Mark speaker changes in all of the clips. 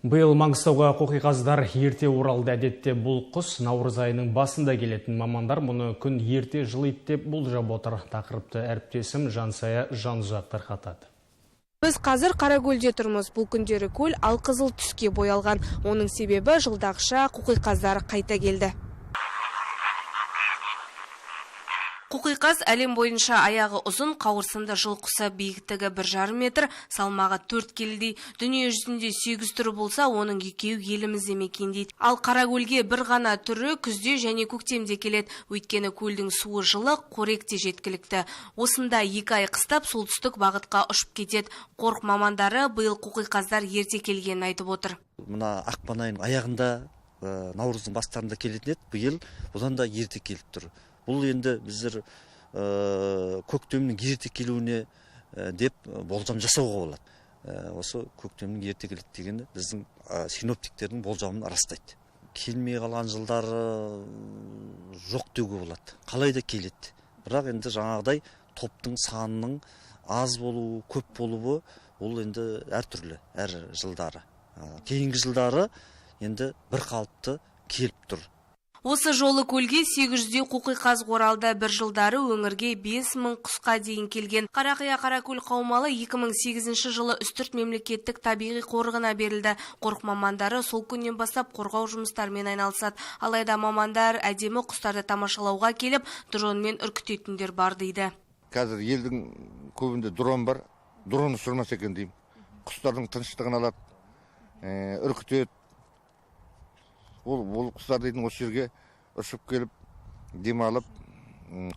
Speaker 1: Биыл Маңғыстауға қоқиқаздар ерте оралды. Әдетте бұл құс наурыз айының басында келетін. Мамандар мұны күн ерте жылыйды деп болжап отыр. Тақырыпты әріптесім Жансая Жанұзақ тарқатады.
Speaker 2: Біз қазір Қаракөлде тұрмыз. Бұл күндері көл алқызыл түске боялған. Оның себебі жылдағыша қоқиқаздар қайта келді. Қоқиқаз әлем бойынша аяғы ұзын, қауырсынды жыл құсы, биіктігі 1,5 метр, салмағы 4 келідей. Дүние жүзінде 8 түрі болса, оның екеуі елімізде мекендейді. Ал Қаракөлге бір ғана түрі күзде және көктемде келеді. Өйткені көлдің суы жылы, қоректе жеткілікті. Осында 2 ай қыстап солтүстік бағытқа ұшып кетеді. Қорық мамандары биыл қоқиқаздар ерте келгенін айтып отыр.
Speaker 3: Мына ақпан айының аяғында, наурыздың бастарында келетін еді, биыл одан да ерте келіп тұр. Бұл енді біздер көктемнің ерте келуіне деп болжам жасауға болады. Осы көктемнің ерте келеді дегені біздің синоптиктердің болжамын растайды. Келмей қалған жылдары жоқ деуге болады. Қалай да келеді. Бірақ енді жаңағыдай топтың санының аз болуы, көп болуы ол енді әртүрлі, әр жылдары. Кейінгі жылдары енді бір қалыпты келіп тұр.
Speaker 2: Осы жолы көлге 800-де қоқиқаз оралды. Бір жылдары өңірге 5000 құсқа дейін келген. Қарақия Қаракөл қаумалы 2008 жылы үстірт мемлекеттік табиғи қорығына берілді. Қорық мамандары сол күннен бастап қорғау жұмыстарымен айналысады. Алайда мамандар әдемі құстарды тамашалауға келіп, дронмен үркітетіндер бар дейді.
Speaker 4: Қазір елдің көбінде дрон бар. Дрон ұшырмас екен деймін. Құстардың тыныштығын алады, үркітеді. Ол құстар дейтін осы жерге ұшып келіп, демалып,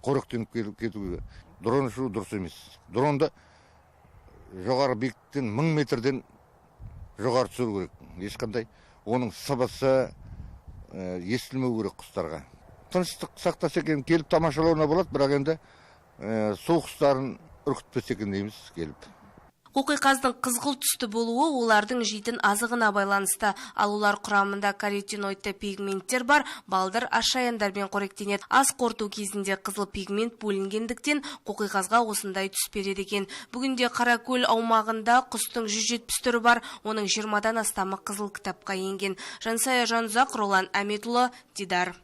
Speaker 4: қоректеніп кетуге. Дрон ұшыру дұрыс емес. Дронды жоғары биіктіктен 1000 метрден жоғары түсіру керек. Ешқандай оның сыбысы естілмеу керек құстарға. Тыныштық сақтаса екен келіп тамашалауына болады, бірақ енді сол құстарын үркітпесе екен дейміз келіп.
Speaker 2: Қоқиқаздың қызғылт түсті болуы олардың жейтін азығына байланысты. Ал олар құрамында каротиноидты пигменттер бар, балдыр ашаяндармен қоректенеді. Ас қорыту кезінде қызыл пигмент бөлінгендіктен қоқиқазға осындай түс береді екен. Бүгінде Қаракөл аумағында құстың 170 түрі бар, оның 20-дан астамы қызыл кітапқа енген. Жансая Жанұзақ, Ролан Әметұлы, Дидар.